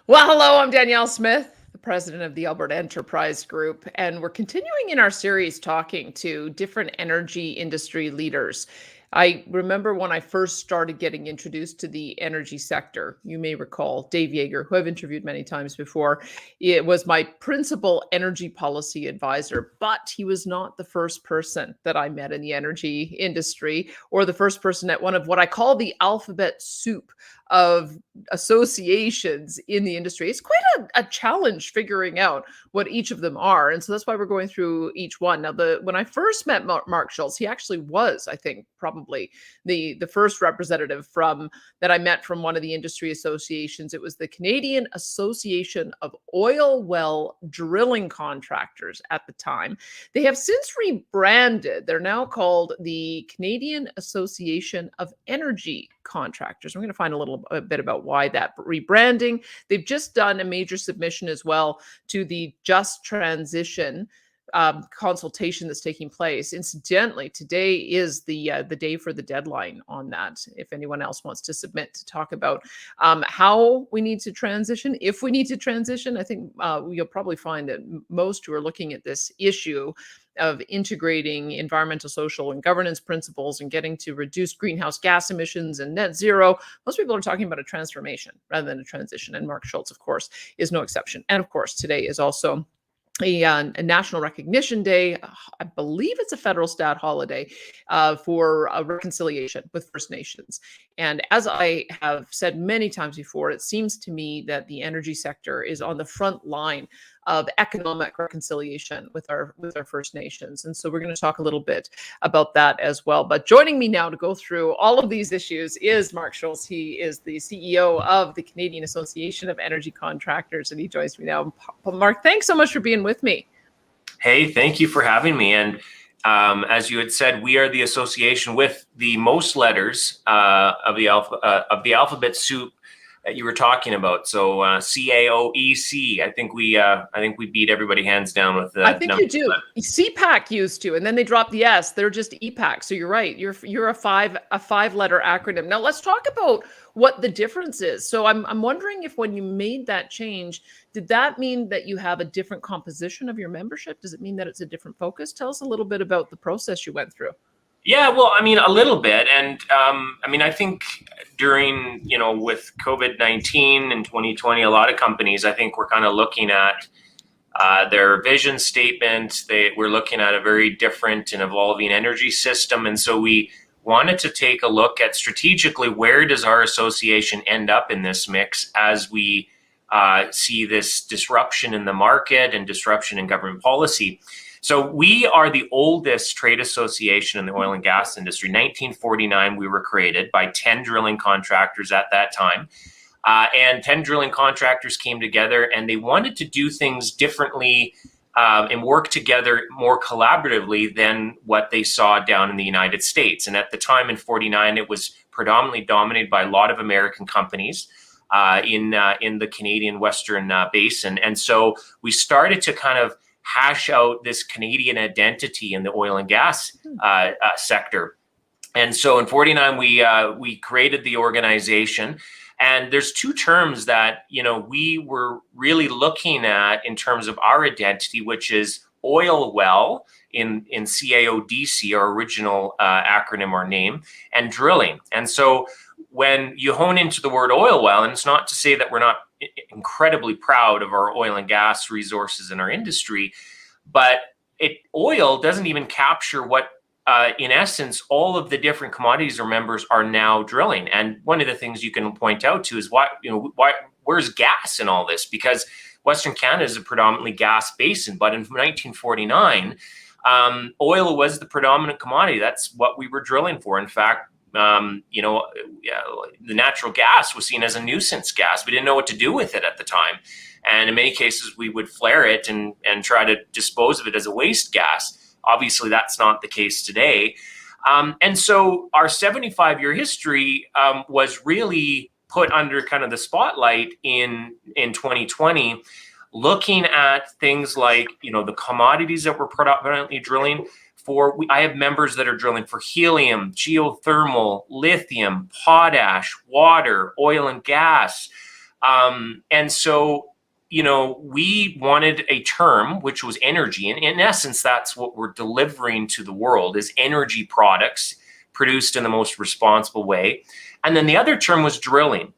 Well, hello, I'm Danielle Smith, the president of the Alberta Enterprise Group, and we're continuing in our series talking to different energy industry leaders. I remember when I first started getting introduced to the energy sector, you may recall Dave Yeager, who I've interviewed many times before. It was my principal energy policy advisor, but he was not the first person that I met in the energy industry or the first person at one of what I call the alphabet soup of associations in the industry. It's quite a challenge figuring out what each of them are. And so that's why we're going through each one. Now, when I first met Mark Schultz, he actually was, I think, probably the first representative from that I met from one of the industry associations. It was the Canadian Association of Oil Well Drilling Contractors at the time. They have since rebranded. They're now called the Canadian Association of Energy Contractors. I'm going to find a bit about why that rebranding. They've just done a major submission as well to the Just Transition consultation that's taking place. Incidentally, today is the day for the deadline on that. If anyone else wants to submit to talk about how we need to transition, if we need to transition, I think you'll probably find that most who are looking at this issue of integrating environmental, social, and governance principles and getting to reduce greenhouse gas emissions and net zero, most people are talking about a transformation rather than a transition. And Mark Schultz, of course, is no exception. And of course, today is also a national recognition day. I believe it's a federal stat holiday for reconciliation with First Nations. And as I have said many times before, it seems to me that the energy sector is on the front line of economic reconciliation with our First Nations. And so we're going to talk a little bit about that as well. But joining me now to go through all of these issues is Mark Schultz. He is the CEO of the Canadian Association of Energy Contractors, and he joins me now. Mark, thanks so much for being with me. Hey, thank you for having me. And as you had said, we are the association with the most letters of the alphabet soup that you were talking about. So CAOEC. I think we beat everybody hands down with that. I think you do. CPAC used to, and then they dropped the S. They're just EPAC. So you're right. You're a five-letter acronym. Now let's talk about what the difference is. So I'm wondering if when you made that change, did that mean that you have a different composition of your membership? Does it mean that it's a different focus? Tell us a little bit about the process you went through. Yeah, well, I mean, a little bit. And I think during, with COVID-19 in 2020, a lot of companies, I think, were kind of looking at their vision statement. We're looking at a very different and evolving energy system. And so we wanted to take a look at strategically, where does our association end up in this mix as we see this disruption in the market and disruption in government policy. So we are the oldest trade association in the oil and gas industry. 1949, we were created by 10 drilling contractors at that time. And 10 drilling contractors came together and they wanted to do things differently and work together more collaboratively than what they saw down in the United States. And at the time in 49, it was predominantly dominated by a lot of American companies in the Canadian Western Basin. And so we started to kind of hash out this Canadian identity in the oil and gas sector. And so in 49, we created the organization. And there's two terms that, we were really looking at in terms of our identity, which is oil well in CAODC, our original acronym or name, and drilling. And so when you hone into the word oil well, and it's not to say that we're not incredibly proud of our oil and gas resources in our industry, but oil doesn't even capture what, in essence, all of the different commodities our members are now drilling. And one of the things you can point out to is where's gas in all this? Because Western Canada is a predominantly gas basin, but in 1949, oil was the predominant commodity. That's what we were drilling for. In fact, the natural gas was seen as a nuisance gas. We didn't know what to do with it at the time. And in many cases, we would flare it and try to dispose of it as a waste gas. Obviously, that's not the case today. And so our 75-year history was really put under kind of the spotlight in 2020, looking at things like, the commodities that we're predominantly drilling for. I have members that are drilling for helium, geothermal, lithium, potash, water, oil and gas, And so, we wanted a term which was energy. And in essence, that's what we're delivering to the world is energy products produced in the most responsible way. And then the other term was drilling.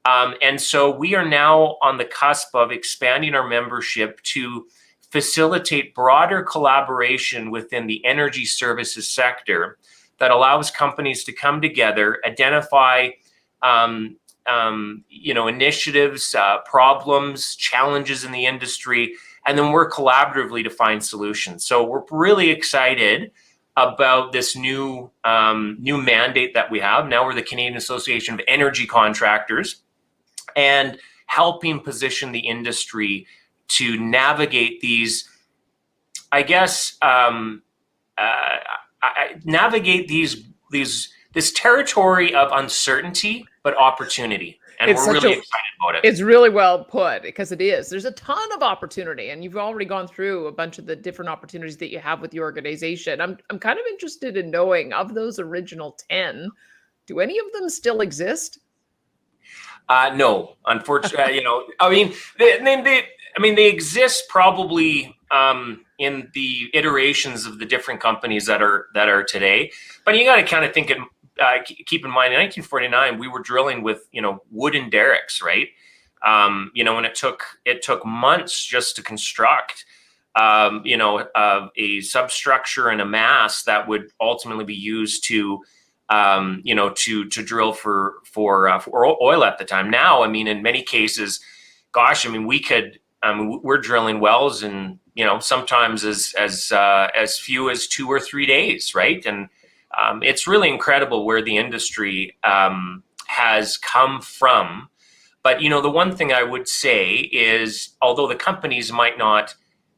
And so we are now on the cusp of expanding our membership to facilitate broader collaboration within the energy services sector that allows companies to come together, identify initiatives, problems, challenges in the industry, and then work collaboratively to find solutions. So we're really excited about this new mandate that we have. Now we're the Canadian Association of Energy Contractors, and helping position the industry to navigate these, navigate this territory of uncertainty, but opportunity. And we're really excited about it. It's really well put, because it is. There's a ton of opportunity, and you've already gone through a bunch of the different opportunities that you have with the organization. I'm kind of interested in knowing, of those original 10, do any of them still exist? No, unfortunately, they exist probably in the iterations of the different companies that are today. But you got to kind of think and keep in mind, in 1949, we were drilling with wooden derricks, right? And it took months just to construct a substructure and a mast that would ultimately be used to drill for oil at the time. Now, in many cases, we're drilling wells in sometimes as few as 2 or 3 days, right? And it's really incredible where the industry has come from. But the one thing I would say is, although the companies might not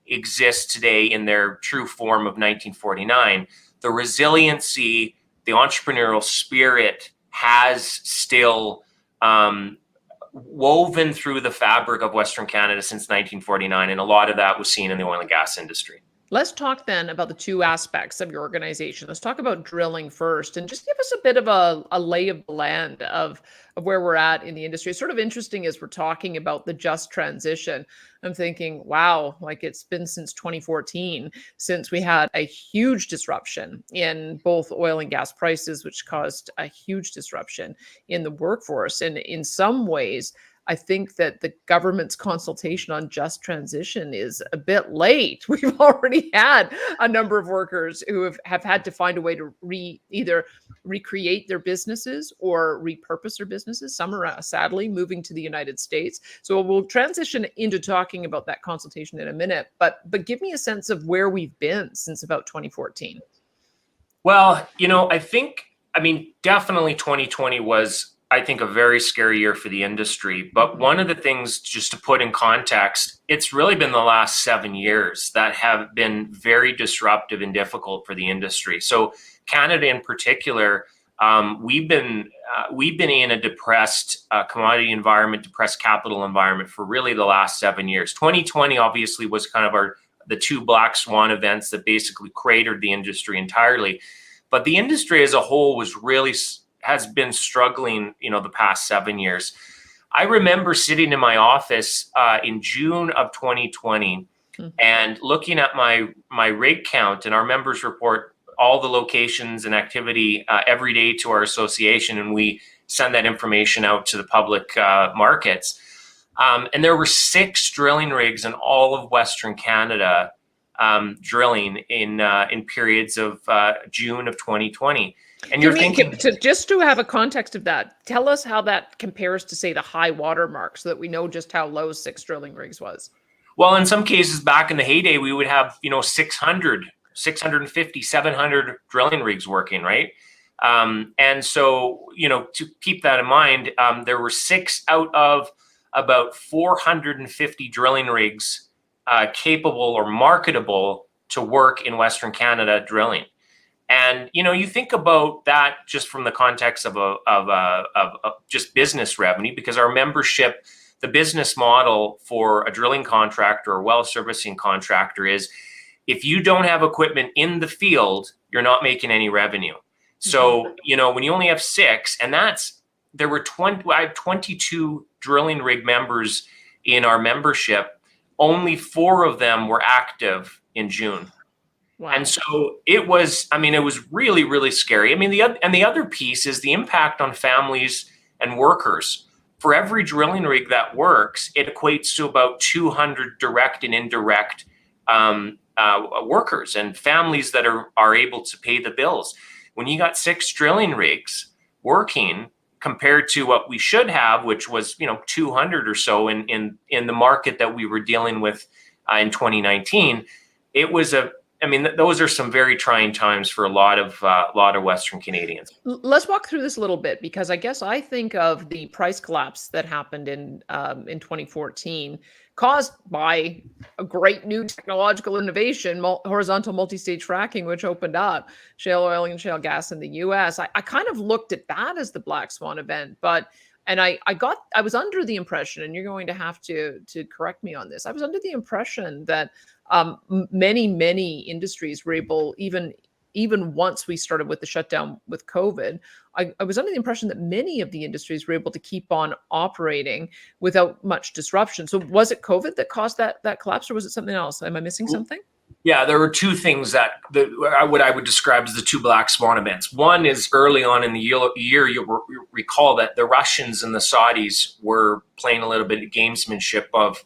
exist today in their true form of 1949, the resiliency, the entrepreneurial spirit has still woven through the fabric of Western Canada since 1949, and a lot of that was seen in the oil and gas industry. Let's talk then about the two aspects of your organization. Let's talk about drilling first, and just give us a bit of a lay of the land of where we're at in the industry. It's sort of interesting as we're talking about the just transition. I'm thinking, wow, like it's been since 2014 since we had a huge disruption in both oil and gas prices, which caused a huge disruption in the workforce. And in some ways, I think that the government's consultation on just transition is a bit late. We've already had a number of workers who have had to find a way to either recreate their businesses or repurpose their businesses. Some are sadly moving to the United States. So we'll transition into talking about that consultation in a minute. But give me a sense of where we've been since about 2014. Well, definitely 2020 was, I think, a very scary year for the industry. But one of the things, just to put in context, it's really been the last 7 years that have been very disruptive and difficult for the industry. So Canada in particular, we've been in a depressed commodity environment, depressed capital environment for really the last 7 years. 2020 obviously was kind of the two black swan events that basically cratered the industry entirely. But the industry as a whole has been struggling, the past 7 years. I remember sitting in my office in June of 2020 and looking at my rig count, and our members report all the locations and activity every day to our association, and we send that information out to the public markets. And there were 6 drilling rigs in all of Western Canada drilling in periods of June of 2020. And you're thinking, just to have a context of that, tell us how that compares to, say, the high water mark, so that we know just how low 6 drilling rigs was. Well, in some cases back in the heyday, we would have 600, 650, 700 drilling rigs working, right? And so, to keep that in mind, there were 6 out of about 450 drilling rigs capable or marketable to work in Western Canada drilling. And you think about that just from the context of just business revenue, because our membership, the business model for a drilling contractor or well servicing contractor is, if you don't have equipment in the field, you're not making any revenue. So when you only have 6, and that's there were I have 22 drilling rig members in our membership. Only 4 of them were active in June. Wow. And so it was, I mean, it was really, really scary. I mean, the other piece is the impact on families and workers. For every drilling rig that works, it equates to about 200 direct and indirect workers and families that are able to pay the bills. When you got 6 drilling rigs working compared to what we should have, which was 200 or so in the market that we were dealing with in 2019, it was those are some very trying times for a lot of Western Canadians. Let's walk through this a little bit, because I guess I think of the price collapse that happened in 2014, caused by a great new technological innovation, horizontal multi-stage fracking, which opened up shale oil and shale gas in the U.S. I kind of looked at that as the black swan event, and I was under the impression, and you're going to have to correct me on this. I was under the impression that many industries were able, even once we started with the shutdown with COVID, I was under the impression that many of the industries were able to keep on operating without much disruption. So was it COVID that caused that collapse, or was it something else? Am I missing something? Yeah, there were 2 things what I would describe as the 2 black swan events. One is early on in the year, you'll recall that the Russians and the Saudis were playing a little bit of gamesmanship of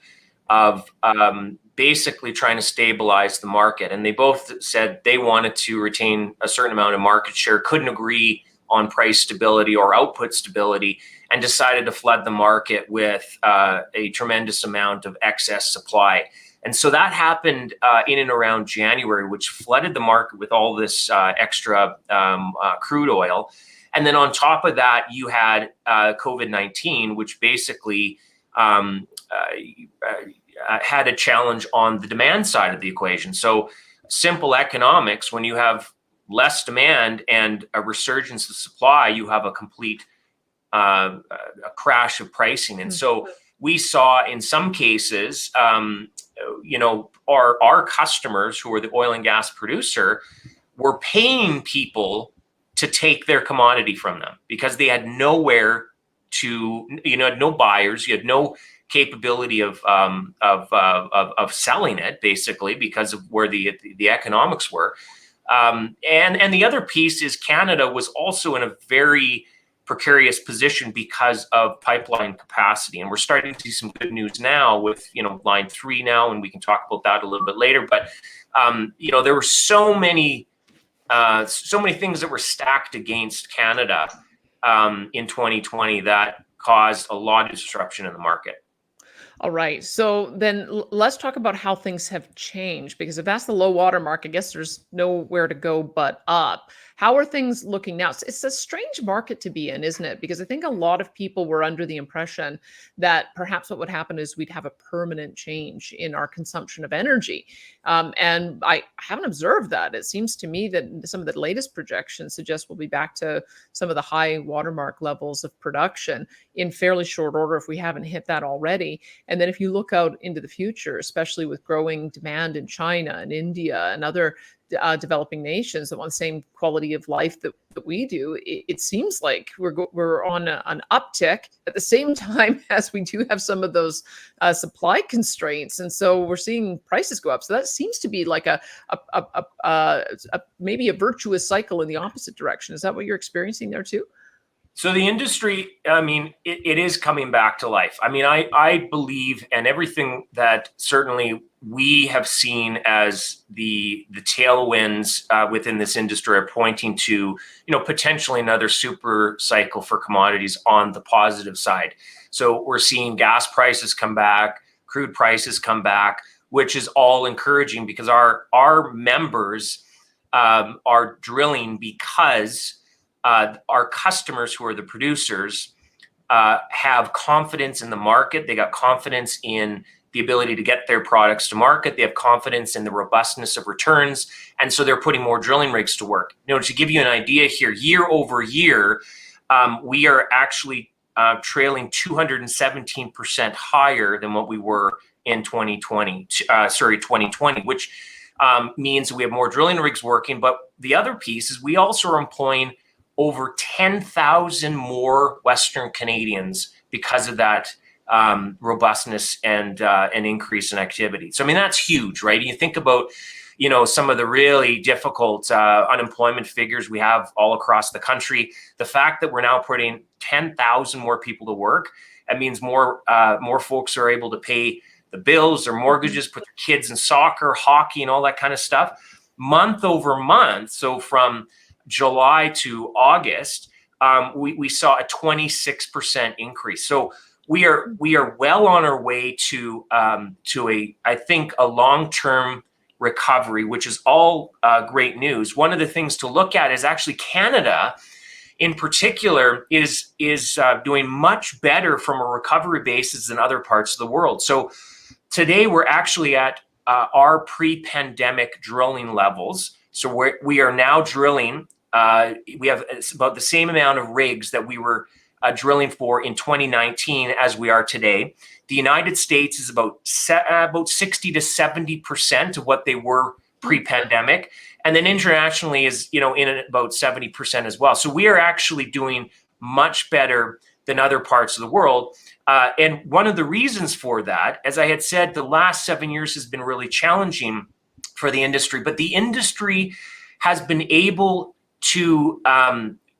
basically trying to stabilize the market. And they both said they wanted to retain a certain amount of market share, couldn't agree on price stability or output stability, and decided to flood the market with a tremendous amount of excess supply. And so that happened in and around January, which flooded the market with all this extra crude oil. And then on top of that, you had COVID-19, which basically had a challenge on the demand side of the equation. So simple economics, when you have less demand and a resurgence of supply, you have a complete a crash of pricing. And so we saw in some cases, our customers, who are the oil and gas producer, were paying people to take their commodity from them because they had nowhere to, had no buyers, you had no capability of selling it, basically, because of where the economics were. And the other piece is Canada was also in a very precarious position because of pipeline capacity. And we're starting to see some good news now with, Line 3 now, and we can talk about that a little bit later. But, there were so many things that were stacked against Canada in 2020 that caused a lot of disruption in the market. All right. So then let's talk about how things have changed, because if that's the low water mark, I guess there's nowhere to go but up. How are things looking now? It's a strange market to be in, isn't it? Because I think a lot of people were under the impression that perhaps what would happen is we'd have a permanent change in our consumption of energy. And I haven't observed that. It seems to me that some of the latest projections suggest we'll be back to some of the high watermark levels of production in fairly short order, if we haven't hit that already. And then if you look out into the future, especially with growing demand in China and India and other developing nations that want the same quality of life that we do, it seems like we're on an uptick at the same time as we do have some of those supply constraints, and so we're seeing prices go up. So that seems to be like a maybe a virtuous cycle in the opposite direction. Is that what you're experiencing there too? So the industry, it is coming back to life. I believe, and everything that certainly we have seen as the tailwinds within this industry are pointing to, potentially another super cycle for commodities on the positive side. So we're seeing gas prices come back, crude prices come back, which is all encouraging because our members are drilling because our customers, who are the producers, have confidence in the market. They got confidence in the ability to get their products to market. They have confidence in the robustness of returns. And so they're putting more drilling rigs to work. To give you an idea here, year over year, we are actually trailing 217% higher than what we were in 2020, which means we have more drilling rigs working. But the other piece is we also are employing over 10,000 more Western Canadians because of that robustness and an increase in activity. So, I mean, that's huge, right? You think about, some of the really difficult unemployment figures we have all across the country. The fact that we're now putting 10,000 more people to work, that means more folks are able to pay the bills, their mortgages, put their kids in soccer, hockey, and all that kind of stuff. Month over month, so from July to August, we saw a 26% increase. So we are well on our way to I think a long-term recovery, which is all great news. One of the things to look at is actually Canada, in particular, is doing much better from a recovery basis than other parts of the world. So today we're actually at our pre-pandemic drilling levels. So we are now drilling. We have about the same amount of rigs that we were drilling for in 2019 as we are today. The United States is about 60 to 70% of what they were pre-pandemic, and then internationally is in about 70% as well. So we are actually doing much better than other parts of the world. And one of the reasons for that, as I had said, the last 7 years has been really challenging for the industry, but the industry has been able to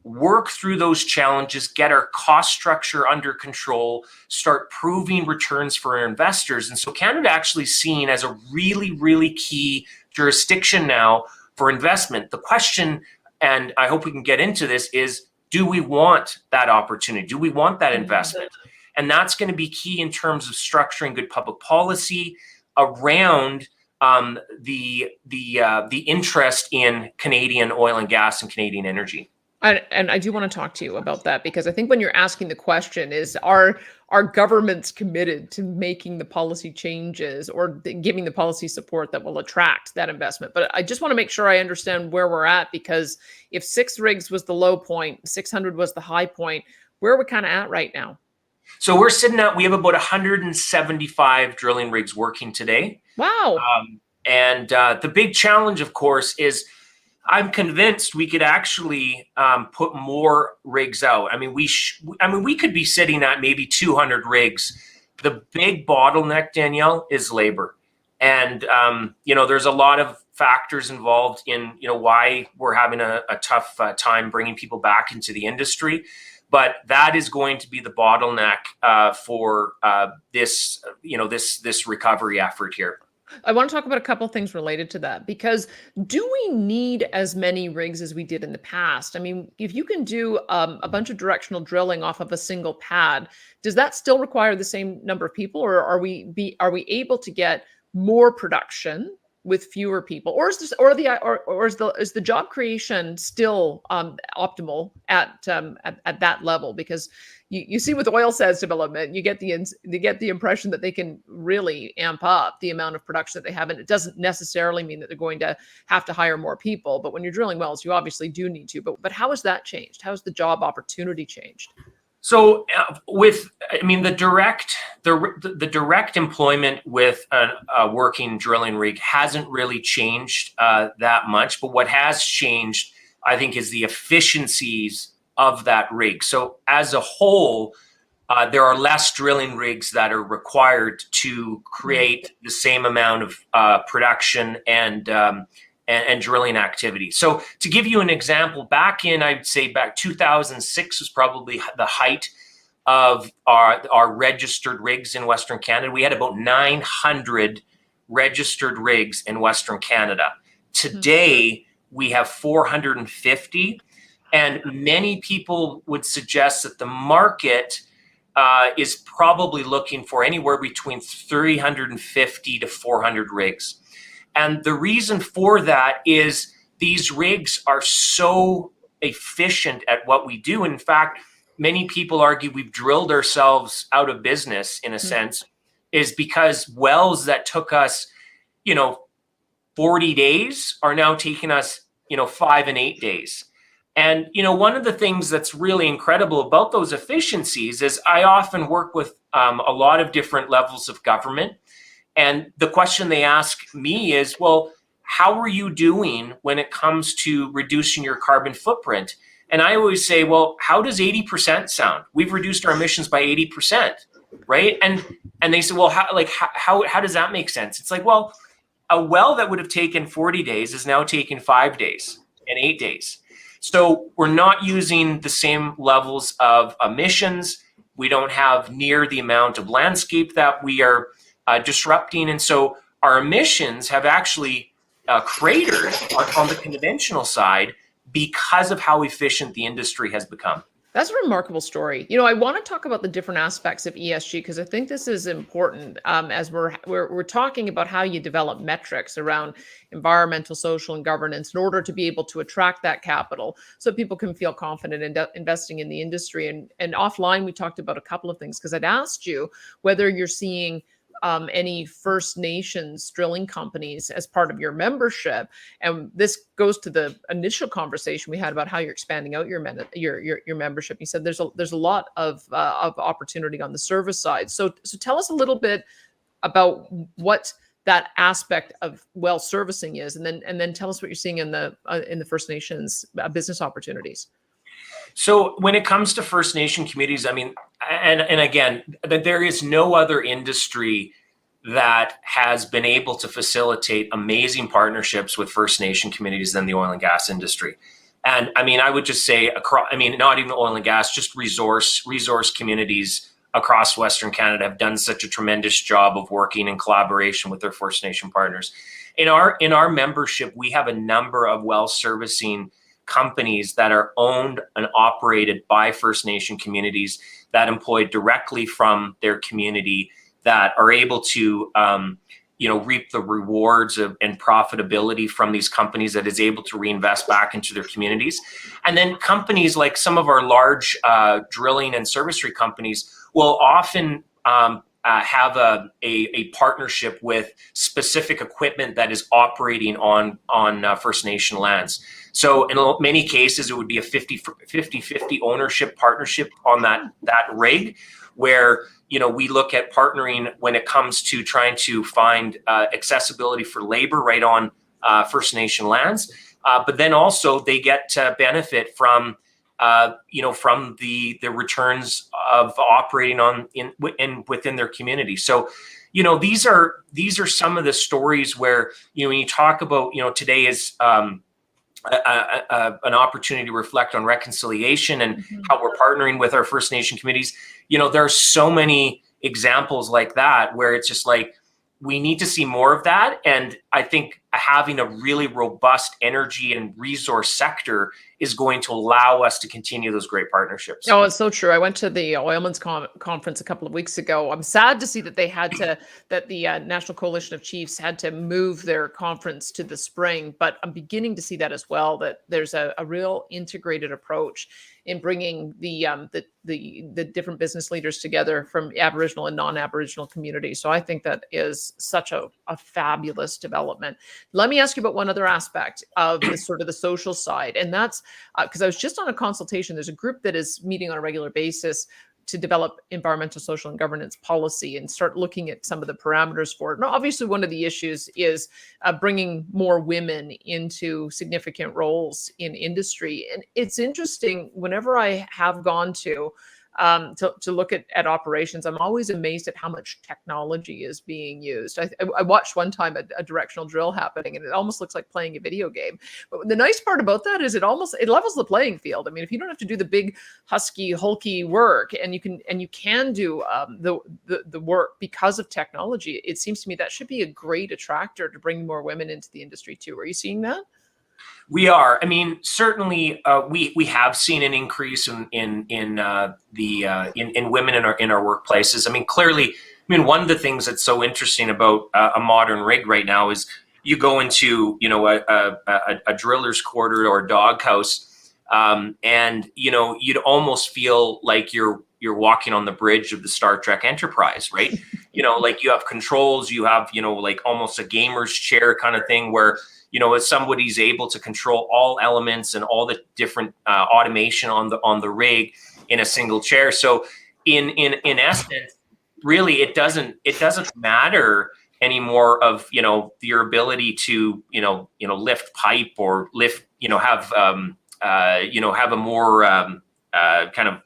work through those challenges, get our cost structure under control, start proving returns for our investors. And so Canada actually is seen as a really, really key jurisdiction now for investment. The question, and I hope we can get into this, is do we want that opportunity? Do we want that investment? And that's going to be key in terms of structuring good public policy around the interest in Canadian oil and gas and Canadian energy. And I do want to talk to you about that, because I think when you're asking the question is, are governments committed to making the policy changes or giving the policy support that will attract that investment? But I just want to make sure I understand where we're at, because if 6 rigs was the low point, 600 was the high point, where are we kind of at right now? So we have about 175 drilling rigs working today. Wow. And the big challenge, of course, is I'm convinced we could actually put more rigs out. I mean, we could be sitting at maybe 200 rigs. The big bottleneck, Danielle, is labor. And, there's a lot of factors involved in, why we're having a tough time bringing people back into the industry. But that is going to be the bottleneck for this recovery effort here. I want to talk about a couple of things related to that, because do we need as many rigs as we did in the past? I mean, if you can do a bunch of directional drilling off of a single pad, does that still require the same number of people, or are we able to get more production with fewer people, or is the job creation still optimal at that level? Because you see with oil sands development, you get the impression that they can really amp up the amount of production that they have, and it doesn't necessarily mean that they're going to have to hire more people. But when you're drilling wells, you obviously do need to. But how has that changed? How has the job opportunity changed? So the direct employment with a working drilling rig hasn't really changed that much. But what has changed, I think, is the efficiencies of that rig. So as a whole, there are less drilling rigs that are required to create the same amount of production and drilling activity. So to give you an example, I'd say back 2006 was probably the height of our registered rigs in Western Canada. We had about 900 registered rigs in Western Canada. Today, we have 450. And many people would suggest that the market is probably looking for anywhere between 350 to 400 rigs. And the reason for that is these rigs are so efficient at what we do. In fact, many people argue we've drilled ourselves out of business in a sense, is because wells that took us, 40 days are now taking us, 5 and 8 days. And, one of the things that's really incredible about those efficiencies is I often work with a lot of different levels of government. And the question they ask me is, well, how are you doing when it comes to reducing your carbon footprint? And I always say, well, how does 80% sound? We've reduced our emissions by 80%, right? And they say, well, how does that make sense? It's like, well, a well that would have taken 40 days is now taking 5 days and 8 days. So we're not using the same levels of emissions. We don't have near the amount of landscape that we are disrupting. And so our emissions have actually cratered on the conventional side because of how efficient the industry has become. That's a remarkable story. I want to talk about the different aspects of ESG because I think this is important as we're talking about how you develop metrics around environmental, social, and governance in order to be able to attract that capital, so people can feel confident in investing in the industry. And offline, we talked about a couple of things because I'd asked you whether you're seeing any First Nations drilling companies as part of your membership, and this goes to the initial conversation we had about how you're expanding out your membership. You said there's a lot of opportunity on the service side. So tell us a little bit about what that aspect of well servicing is, and then tell us what you're seeing in the First Nations business opportunities. So when it comes to First Nation communities, I mean, and again, there is no other industry that has been able to facilitate amazing partnerships with First Nation communities than the oil and gas industry. And I mean, I would just say not even oil and gas, just resource communities across Western Canada have done such a tremendous job of working in collaboration with their First Nation partners. In our membership, we have a number of well servicing companies that are owned and operated by First Nation communities that employ directly from their community, that are able to reap the rewards and profitability from these companies, that is able to reinvest back into their communities. And then companies like some of our large drilling and servicery companies will often have a partnership with specific equipment that is operating on First Nation lands. So in many cases, it would be a 50-50 ownership partnership on that rig, where we look at partnering when it comes to trying to find accessibility for labor right on First Nation lands, but then also they get to benefit from from the returns of operating within their community. So these are some of the stories where when you talk about today is an opportunity to reflect on reconciliation and how we're partnering with our First Nation communities. There are so many examples like that where it's just like, we need to see more of that. And I think having a really robust energy and resource sector is going to allow us to continue those great partnerships. Oh, it's so true. I went to the Oilman's conference a couple of weeks ago. I'm sad to see that that the National Coalition of Chiefs had to move their conference to the spring, but I'm beginning to see that as well, that there's a real integrated approach in bringing the different business leaders together from Aboriginal and non-Aboriginal communities. So I think that is such a fabulous development. Let me ask you about one other aspect of the sort of the social side, and that's because I was just on a consultation. There's a group that is meeting on a regular basis to develop environmental, social, and governance policy and start looking at some of the parameters for it. Now, obviously, one of the issues is bringing more women into significant roles in industry. And it's interesting, whenever I have gone to look at operations, I'm always amazed at how much technology is being used. I watched one time a directional drill happening, and it almost looks like playing a video game. But the nice part about that is it levels the playing field. I mean, if you don't have to do the big husky, hulky work, and you can do the work because of technology, it seems to me that should be a great attractor to bring more women into the industry too. Are you seeing that? We are. I mean, certainly, we have seen an increase in women in our workplaces. I mean, clearly, one of the things that's so interesting about a modern rig right now is you go into a driller's quarter or a doghouse, and you'd almost feel like you're walking on the bridge of the Star Trek Enterprise, right? Like you have controls, you have like almost a gamer's chair kind of thing where if somebody's able to control all elements and all the different automation on the rig in a single chair. So in essence, really, it doesn't matter anymore of your ability to lift pipe or lift have have a more kind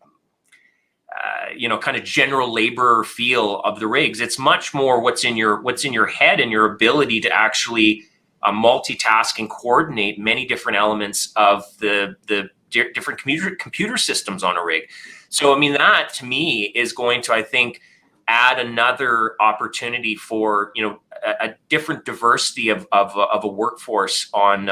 of general labor feel of the rigs. It's much more what's in your head and your ability to actually multitask and coordinate many different elements of the different computer systems on a rig. So I mean, that to me is going to, I think, add another opportunity for a different diversity of a workforce on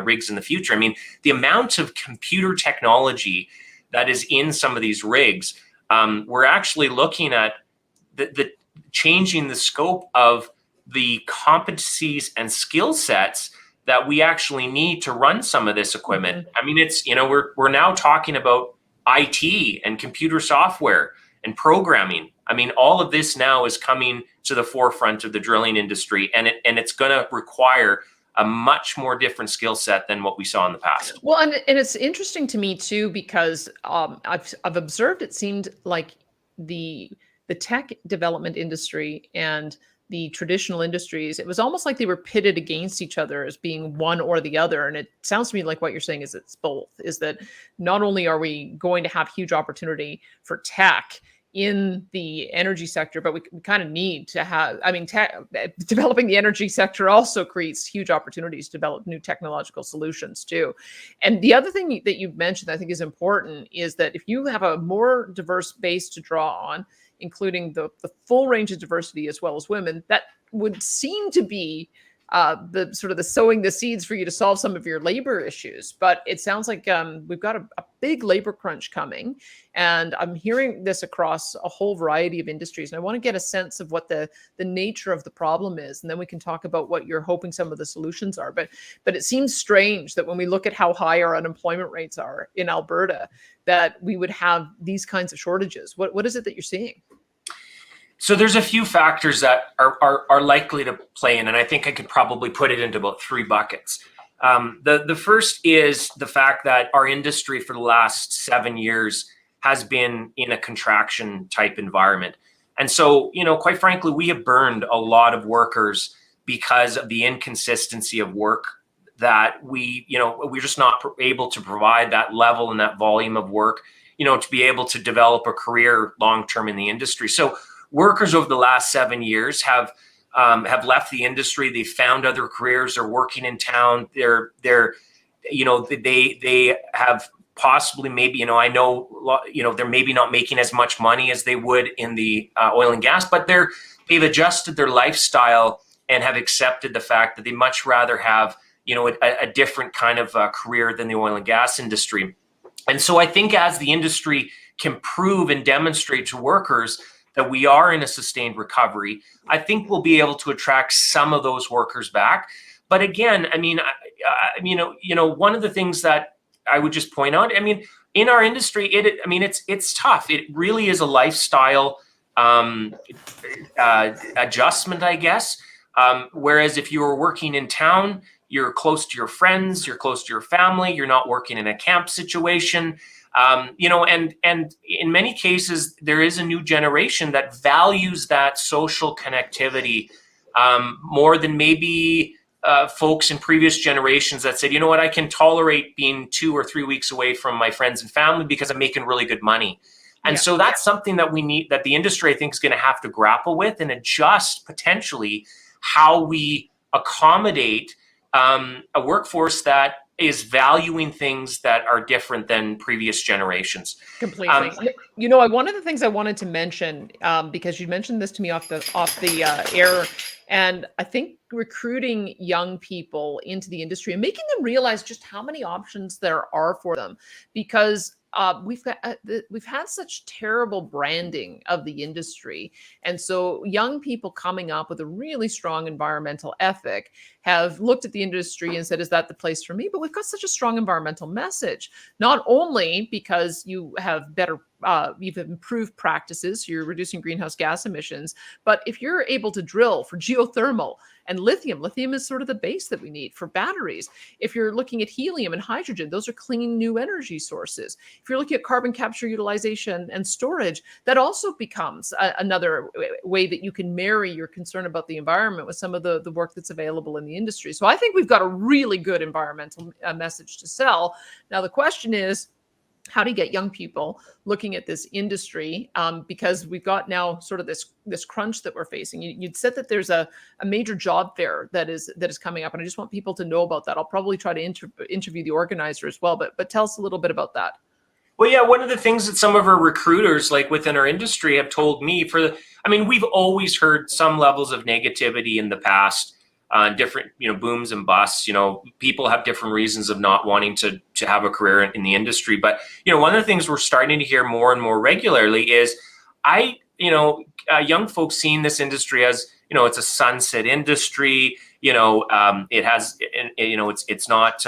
rigs in the future. I mean, the amount of computer technology that is in some of these rigs, we're actually looking at the changing the scope of the competencies and skill sets that we actually need to run some of this equipment. I mean, it's, we're now talking about IT and computer software and programming. I mean, all of this now is coming to the forefront of the drilling industry, and it's going to require a much more different skill set than what we saw in the past. Well, and it's interesting to me too, because I've observed it seemed like the tech development industry and the traditional industries, it was almost like they were pitted against each other as being one or the other. And it sounds to me like what you're saying is it's both, is that not only are we going to have huge opportunity for tech in the energy sector, but we kind of need to have, I mean, developing the energy sector also creates huge opportunities to develop new technological solutions too. And the other thing that you've mentioned, I think is important, is that if you have a more diverse base to draw on, including the full range of diversity as well as women, that would seem to be the sort of the sowing the seeds for you to solve some of your labor issues. But it sounds like we've got a big labor crunch coming, and I'm hearing this across a whole variety of industries. And I want to get a sense of what the nature of the problem is, and then we can talk about what you're hoping some of the solutions are. But it seems strange that when we look at how high our unemployment rates are in Alberta, that we would have these kinds of shortages. What is it that you're seeing? So there's a few factors that are likely to play in, and I think I could probably put it into about three buckets. The first is the fact that our industry for the last 7 years has been in a contraction type environment. And so, quite frankly, we have burned a lot of workers because of the inconsistency of work that we're just not able to provide that level and that volume of work, to be able to develop a career long-term in the industry. So workers over the last 7 years have left the industry. They found other careers. They're working in town. They have possibly maybe, I know, they're maybe not making as much money as they would in the oil and gas, but they've adjusted their lifestyle and have accepted the fact that they much rather have, a different kind of career than the oil and gas industry. And so I think as the industry can prove and demonstrate to workers that we are in a sustained recovery, I think we'll be able to attract some of those workers back. But again, I mean, one of the things that I would just point out, I mean, in our industry, it's tough. It really is a lifestyle adjustment, I guess. Whereas if you were working in town, you're close to your friends, you're close to your family, you're not working in a camp situation. And in many cases, there is a new generation that values that social connectivity more than maybe folks in previous generations that said, what, I can tolerate being 2 or 3 weeks away from my friends and family because I'm making really good money. And so that's something that we need, that the industry, I think, is going to have to grapple with and adjust potentially how we accommodate a workforce that is valuing things that are different than previous generations. Completely. One of the things I wanted to mention, because you mentioned this to me off the air, and I think recruiting young people into the industry and making them realize just how many options there are for them, because we've had such terrible branding of the industry. And so young people coming up with a really strong environmental ethic have looked at the industry and said, is that the place for me? But we've got such a strong environmental message, not only because you have better you've improved practices, so you're reducing greenhouse gas emissions. But if you're able to drill for geothermal and lithium is sort of the base that we need for batteries. If you're looking at helium and hydrogen, those are clean new energy sources. If you're looking at carbon capture, utilization, and storage, that also becomes another way that you can marry your concern about the environment with some of the work that's available in the industry. So I think we've got a really good environmental message to sell. Now, the question is, how do you get young people looking at this industry? Because we've got now sort of this crunch that we're facing. You'd said that there's a major job fair that is coming up, and I just want people to know about that. I'll probably try to interview the organizer as well, but tell us a little bit about that. Well, yeah, one of the things that some of our recruiters, like within our industry, have told me we've always heard some levels of negativity in the past. Different, booms and busts. People have different reasons of not wanting to have a career in the industry. But one of the things we're starting to hear more and more regularly is, young folks seeing this industry as, it's a sunset industry. It has, it's not,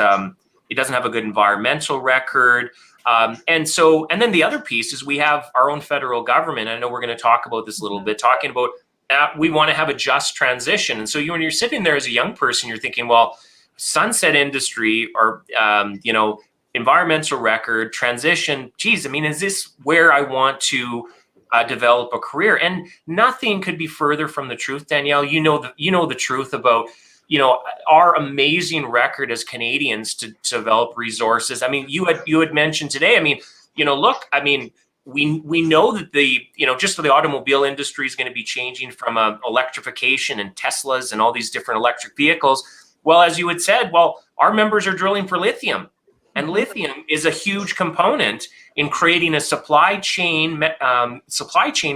it doesn't have a good environmental record. And then the other piece is we have our own federal government. I know we're going to talk about this a little bit, talking about we want to have a just transition. And so when you're sitting there as a young person, you're thinking, well, sunset industry or, environmental record, transition, geez, is this where I want to develop a career? And nothing could be further from the truth, Danielle. You know the truth about, our amazing record as Canadians to develop resources. You had mentioned today, we know that just the automobile industry is going to be changing from electrification and Teslas and all these different electric vehicles. Well, as you had said, our members are drilling for lithium, and lithium is a huge component in creating a supply chain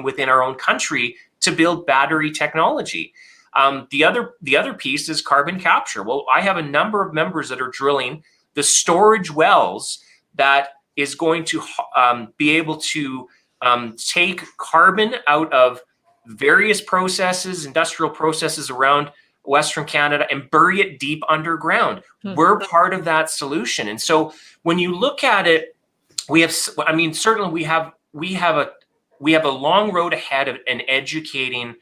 within our own country to build battery technology. The other piece is carbon capture. Well, I have a number of members that are drilling the storage wells that is going to be able to take carbon out of various processes, industrial processes around Western Canada, and bury it deep underground. We're part of that solution. And so when you look at it, certainly we have a long road ahead of in educating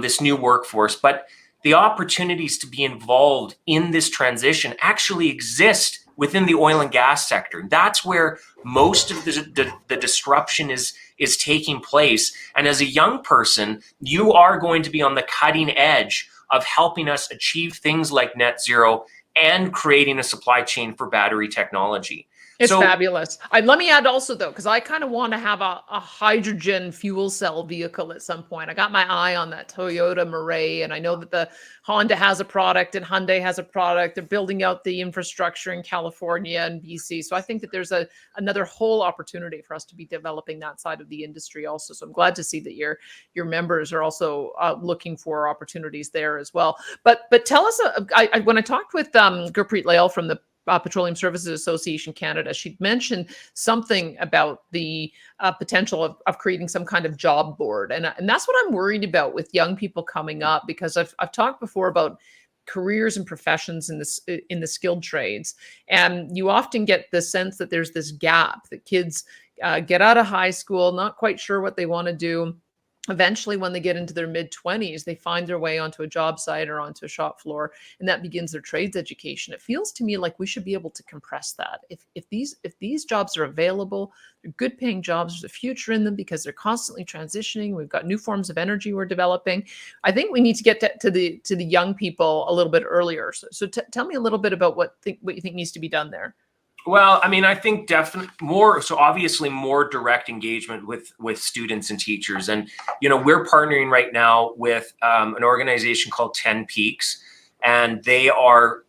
this new workforce, but the opportunities to be involved in this transition actually exist within the oil and gas sector. That's where most of the disruption is taking place. And as a young person, you are going to be on the cutting edge of helping us achieve things like net zero and creating a supply chain for battery technology. It's fabulous. Let me add also, though, because I kind of want to have a hydrogen fuel cell vehicle at some point. I got my eye on that Toyota Mirai, and I know that the Honda has a product and Hyundai has a product. They're building out the infrastructure in California and BC. So I think that there's another whole opportunity for us to be developing that side of the industry also. So I'm glad to see that your members are also looking for opportunities there as well. But tell us, when I talked with Gurpreet Lail from the Petroleum Services Association Canada, she'd mentioned something about the potential of creating some kind of job board. And that's what I'm worried about with young people coming up, because I've talked before about careers and professions in the skilled trades. And you often get the sense that there's this gap, that kids get out of high school, not quite sure what they want to do. Eventually, when they get into their mid-20s, they find their way onto a job site or onto a shop floor, and that begins their trades education. It feels to me like we should be able to compress that. If these jobs are available, they're good paying jobs, there's a future in them because they're constantly transitioning. We've got new forms of energy we're developing. I think we need to get to the young people a little bit earlier. So tell me a little bit about what you think needs to be done there. Well, I think definitely obviously more direct engagement with students and teachers. And, we're partnering right now with an organization called 10 Peaks, and they are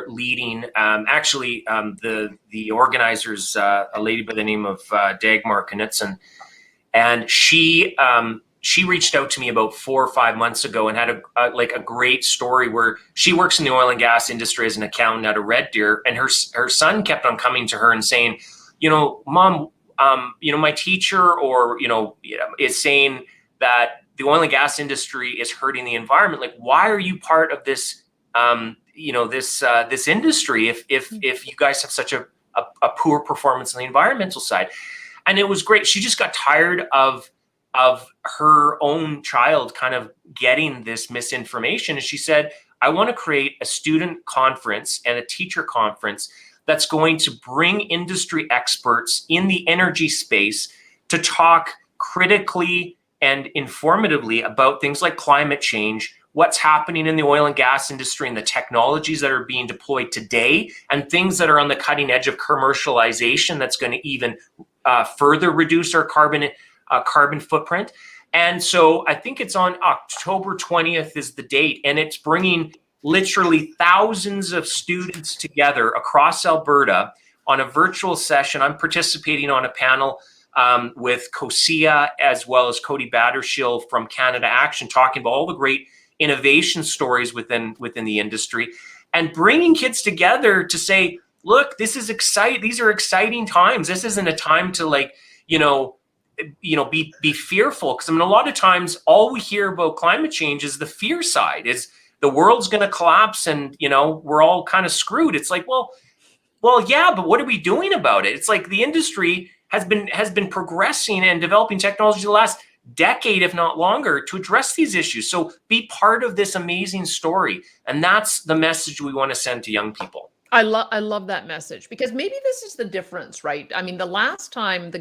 leading, the organizers, a lady by the name of Dagmar Knutson, and she reached out to me about 4 or 5 months ago and had a great story where she works in the oil and gas industry as an accountant out of Red Deer, and her son kept on coming to her and saying, Mom, my teacher is saying that the oil and gas industry is hurting the environment. Like, why are you part of this, this industry if you guys have such a poor performance on the environmental side? And it was great. She just got tired of her own child kind of getting this misinformation. And she said, I want to create a student conference and a teacher conference that's going to bring industry experts in the energy space to talk critically and informatively about things like climate change, what's happening in the oil and gas industry and the technologies that are being deployed today, and things that are on the cutting edge of commercialization that's going to even further reduce our carbon footprint. And so I think it's on October 20th is the date, and it's bringing literally thousands of students together across Alberta on a virtual session. I'm participating on a panel with COSIA as well as Cody Battershill from Canada Action, talking about all the great innovation stories within the industry, and bringing kids together to say, look, this is exciting. These are exciting times. This isn't a time to be fearful. Because I mean, a lot of times all we hear about climate change is the fear side, is the world's going to collapse and, we're all kind of screwed. It's like, well, yeah, but what are we doing about it? It's like the industry has been progressing and developing technology the last decade, if not longer, to address these issues. So be part of this amazing story. And that's the message we want to send to young people. I love that message, because maybe this is the difference, right? I mean, the last time the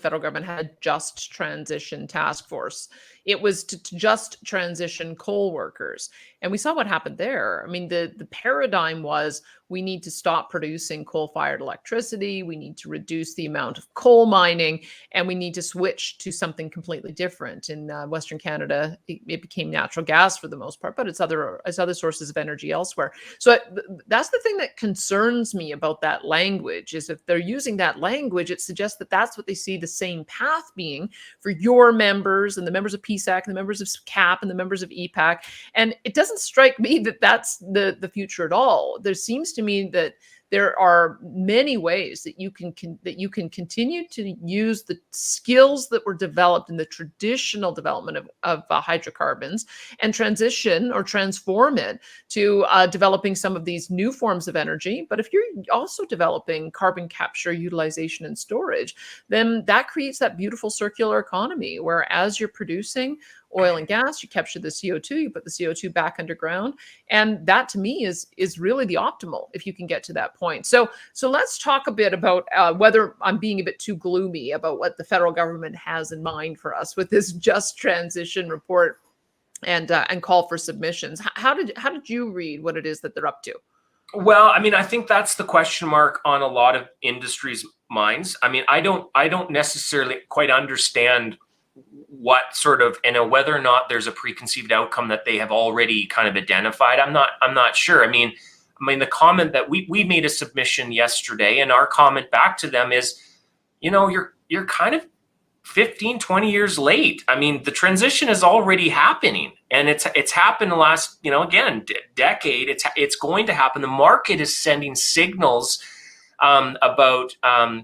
federal government had a just transition task force, it was to just transition coal workers. And we saw what happened there. I mean, the paradigm was, we need to stop producing coal-fired electricity, we need to reduce the amount of coal mining, and we need to switch to something completely different. In Western Canada, it became natural gas for the most part, but it's other sources of energy elsewhere. So that's the thing that concerns me about that language, is if they're using that language, it suggests that that's what they see the same path being for your members and the members of PSAC and the members of CAP and the members of EPAC. And it doesn't strike me that that's the future at all. There seems to me that there are many ways that you can continue to use the skills that were developed in the traditional development of hydrocarbons and transition or transform it to developing some of these new forms of energy. But if you're also developing carbon capture, utilization, and storage, then that creates that beautiful circular economy where, as you're producing oil and gas, you capture the CO2, you put the CO2 back underground. And that, to me, is really the optimal, if you can get to that point. So let's talk a bit about whether I'm being a bit too gloomy about what the federal government has in mind for us with this just transition report and call for submissions. How did you read what it is that they're up to? Well, I mean, I think that's the question mark on a lot of industries' minds. I mean, I don't necessarily quite understand what sort of, whether or not there's a preconceived outcome that they have already kind of identified. I'm not sure. I mean, the comment that we made a submission yesterday, and our comment back to them is, you're kind of 15, 20 years late. I mean, the transition is already happening, and it's happened the last, decade. It's going to happen. The market is sending signals about,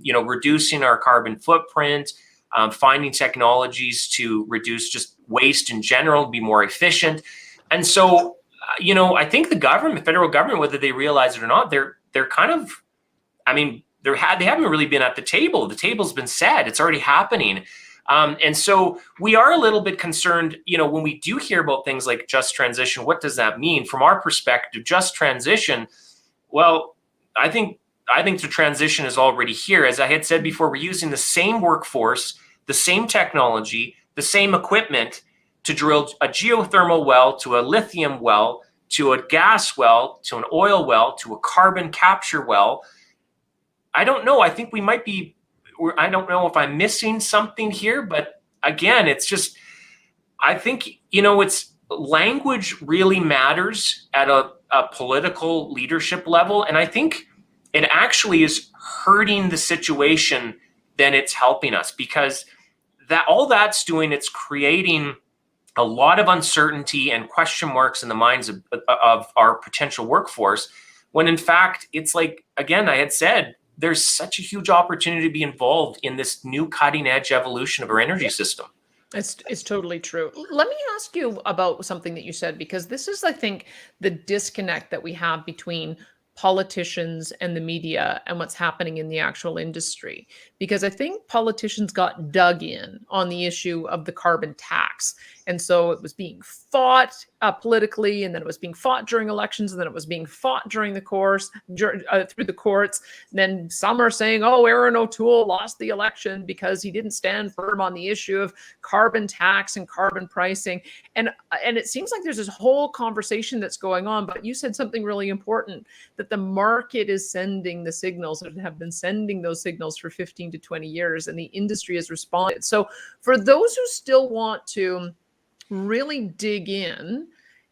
reducing our carbon footprint, finding technologies to reduce just waste in general, be more efficient. And so, I think the federal government, whether they realize it or not, they're kind of, they haven't really been at the table. The table's been set. It's already happening. And so we are a little bit concerned, when we do hear about things like just transition, what does that mean? From our perspective, just transition, well, I think the transition is already here. As I had said before, we're using the same workforce, the same technology, the same equipment to drill a geothermal well, to a lithium well, to a gas well, to an oil well, to a carbon capture well. I don't know. I think I don't know if I'm missing something here, but again, it's just, I think, it's language really matters at a political leadership level. And I think it actually is hurting the situation than it's helping us, because all that's doing, it's creating a lot of uncertainty and question marks in the minds of our potential workforce, when in fact, it's like, again, I had said, there's such a huge opportunity to be involved in this new cutting edge evolution of our energy system. It's totally true. Let me ask you about something that you said, because this is, I think, the disconnect that we have between politicians and the media and what's happening in the actual industry. Because I think politicians got dug in on the issue of the carbon tax. And so it was being fought politically, and then it was being fought during elections, and then it was being fought during the course, through the courts. And then some are saying, oh, Aaron O'Toole lost the election because he didn't stand firm on the issue of carbon tax and carbon pricing. And it seems like there's this whole conversation that's going on. But you said something really important, that the market is sending the signals, and have been sending those signals for 15 to 20 years, and the industry has responded. So for those who still want to really dig in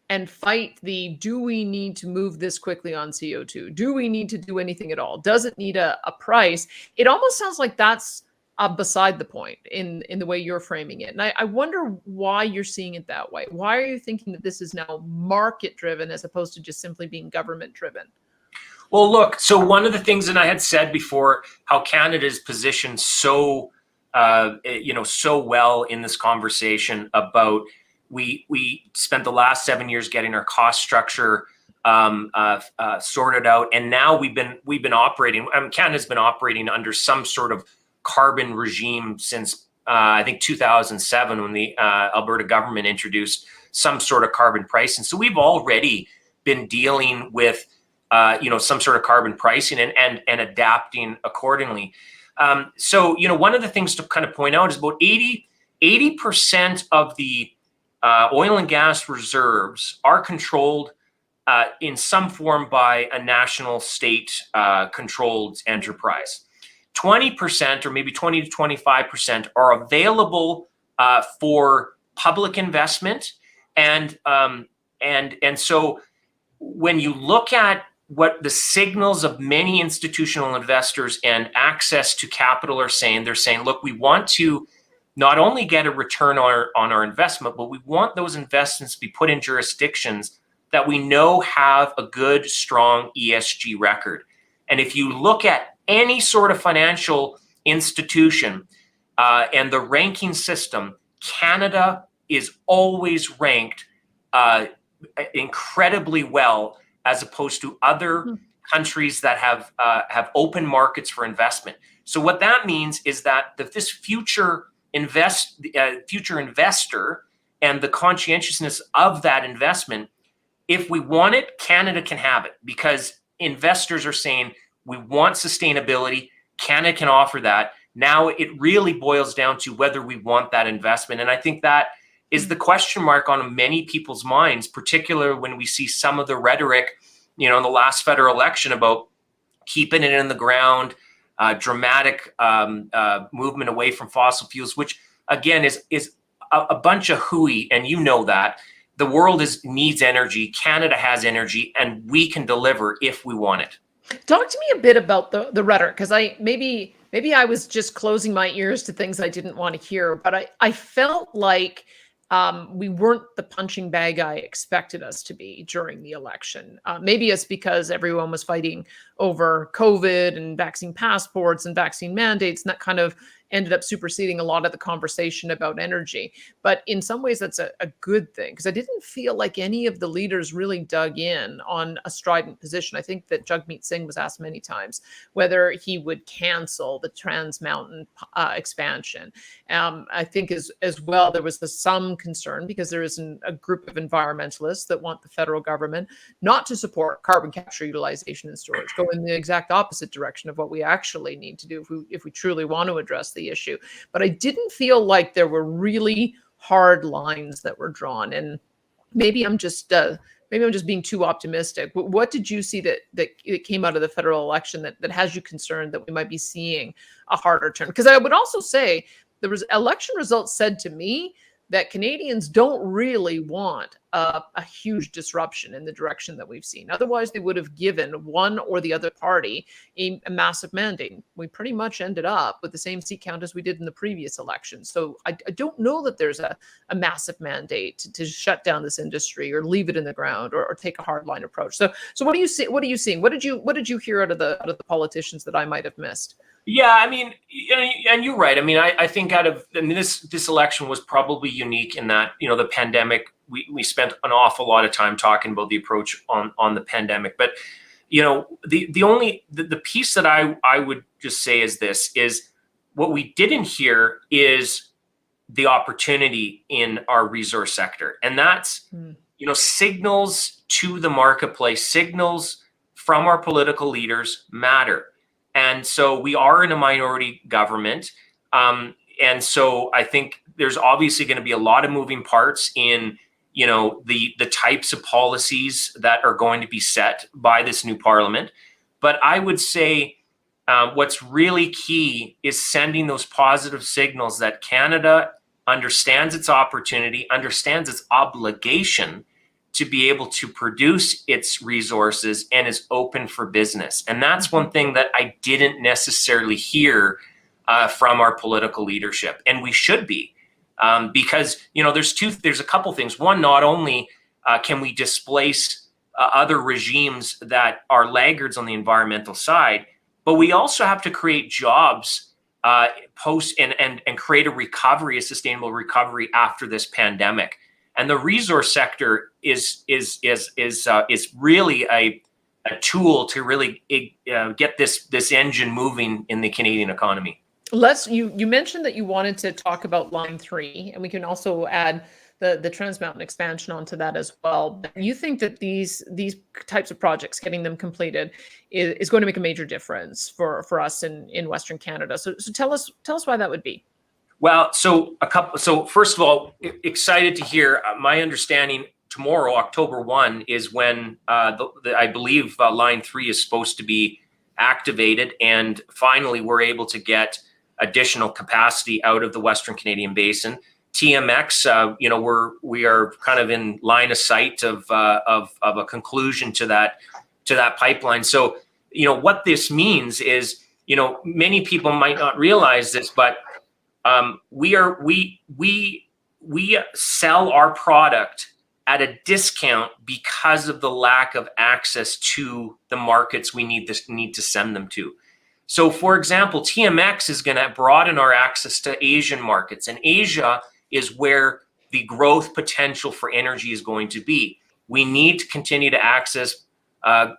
and fight the, do we need to move this quickly on CO2? Do we need to do anything at all? Does it need a price? It almost sounds like that's beside the point in the way you're framing it. And I wonder why you're seeing it that way. Why are you thinking that this is now market driven as opposed to just simply being government driven? Well, look, so one of the things that I had said before, how Canada is positioned so, so well in this conversation about we spent the last 7 years getting our cost structure sorted out, and now we've been operating. Canada's been operating under some sort of carbon regime since I think 2007, when the Alberta government introduced some sort of carbon pricing. So we've already been dealing with some sort of carbon pricing and adapting accordingly. So one of the things to kind of point out is about 80% of the oil and gas reserves are controlled in some form by a national state controlled enterprise. 20% or maybe 20 to 25% are available for public investment. And so when you look at what the signals of many institutional investors and access to capital are saying, they're saying, look, we want to not only get a return on our investment, but we want those investments to be put in jurisdictions that we know have a good, strong ESG record. And if you look at any sort of financial institution and the ranking system, Canada is always ranked incredibly well, as opposed to other countries that have open markets for investment. So what that means is that this future investor and the conscientiousness of that investment, if we want it, Canada can have it, because investors are saying we want sustainability. Canada can offer that. Now it really boils down to whether we want that investment. And I think that is the question mark on many people's minds, particularly when we see some of the rhetoric, in the last federal election about keeping it in the ground, dramatic movement away from fossil fuels, which again is a bunch of hooey, and that. The world needs energy. Canada has energy, and we can deliver if we want it. Talk to me a bit about the rhetoric, because maybe I was just closing my ears to things I didn't want to hear, but I felt like we weren't the punching bag I expected us to be during the election. Maybe it's because everyone was fighting over COVID and vaccine passports and vaccine mandates, and that kind of ended up superseding a lot of the conversation about energy. But in some ways, that's a good thing, because I didn't feel like any of the leaders really dug in on a strident position. I think that Jagmeet Singh was asked many times whether he would cancel the Trans Mountain expansion. I think as well, there was some concern, because there is a group of environmentalists that want the federal government not to support carbon capture, utilization, and storage, go in the exact opposite direction of what we actually need to do if we truly want to address the issue. But I didn't feel like there were really hard lines that were drawn. And maybe I'm just being too optimistic. But what did you see that came out of the federal election that has you concerned that we might be seeing a harder turn? Because I would also say the election results said to me that Canadians don't really want a huge disruption in the direction that we've seen. Otherwise, they would have given one or the other party a massive mandate. We pretty much ended up with the same seat count as we did in the previous election. So I don't know that there's a massive mandate to shut down this industry or leave it in the ground or take a hardline approach. So what do you see? What are you seeing? What did you hear out of the politicians that I might have missed? Yeah, I mean, and you're right. I mean, I think this election was probably unique in that, the pandemic, we spent an awful lot of time talking about the approach on the pandemic. But the piece that I would just say is this, is what we didn't hear is the opportunity in our resource sector. And that's, signals to the marketplace, signals from our political leaders matter. And so we are in a minority government. And so I think there's obviously going to be a lot of moving parts in, the types of policies that are going to be set by this new parliament. But I would say what's really key is sending those positive signals that Canada understands its opportunity, understands its obligation to be able to produce its resources, and is open for business. And that's one thing that I didn't necessarily hear from our political leadership, and we should be, because there's a couple things. One, not only can we displace other regimes that are laggards on the environmental side, but we also have to create jobs post and create a sustainable recovery after this pandemic. And the resource sector is really a tool to really get this engine moving in the Canadian economy. You mentioned that you wanted to talk about Line 3, and we can also add the Trans Mountain expansion onto that as well. You think that these types of projects, getting them completed, is going to make a major difference for us in Western Canada. So tell us why that would be. Well, so first of all, excited to hear. My understanding, tomorrow, October 1, is when I believe Line 3 is supposed to be activated, and finally we're able to get additional capacity out of the Western Canadian Basin. TMX, we are kind of in line of sight of a conclusion to that pipeline. So, what this means is, many people might not realize this, but we sell our product at a discount because of the lack of access to the markets we need to send them to. So, for example, TMX is going to broaden our access to Asian markets, and Asia is where the growth potential for energy is going to be. We need to continue to access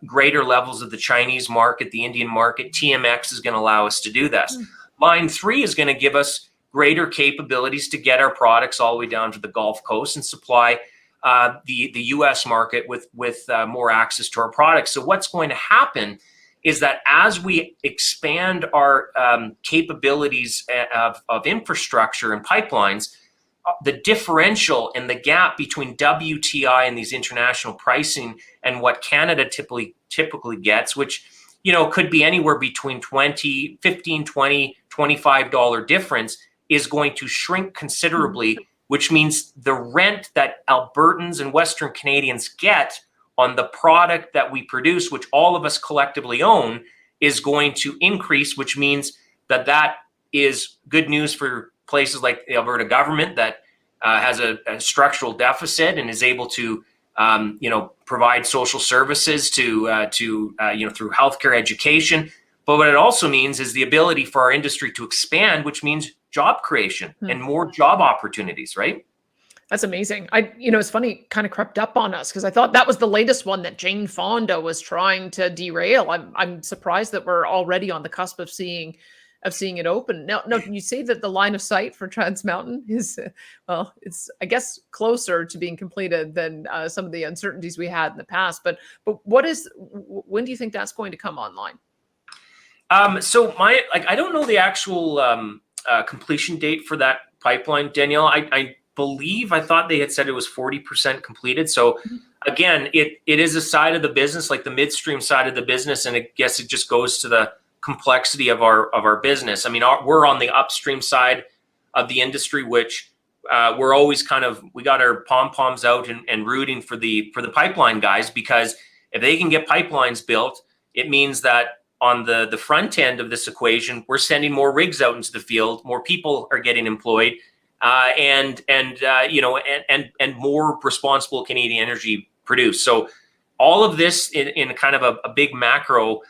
greater levels of the Chinese market, the Indian market. TMX is going to allow us to do this. Line 3 is going to give us greater capabilities to get our products all the way down to the Gulf Coast and supply the U.S. market with more access to our products. So what's going to happen is that as we expand our capabilities of infrastructure and pipelines, the differential and the gap between WTI and these international pricing and what Canada typically gets, which could be anywhere between $15, $20, $25 difference, is going to shrink considerably, which means the rent that Albertans and Western Canadians get on the product that we produce, which all of us collectively own, is going to increase, which means that is good news for places like the Alberta government that has a structural deficit and is able to provide social services to through healthcare, education. But what it also means is the ability for our industry to expand, which means job creation and more job opportunities, right? That's amazing. It's funny, it kind of crept up on us because I thought that was the latest one that Jane Fonda was trying to derail. I'm surprised that we're already on the cusp of seeing it open. Now, you say that the line of sight for Trans Mountain is, it's, I guess, closer to being completed than some of the uncertainties we had in the past. But when do you think that's going to come online? So I don't know the actual completion date for that pipeline, Danielle. I thought they had said it was 40% completed. So again, it is a side of the business, like the midstream side of the business, and I guess it just goes to the complexity of our business. I mean, we're on the upstream side of the industry, which we're always we got our pom-poms out and rooting for the pipeline guys, because if they can get pipelines built, it means that on the front end of this equation, we're sending more rigs out into the field, more people are getting employed, and more responsible Canadian energy produced. So all of this in kind of a big macro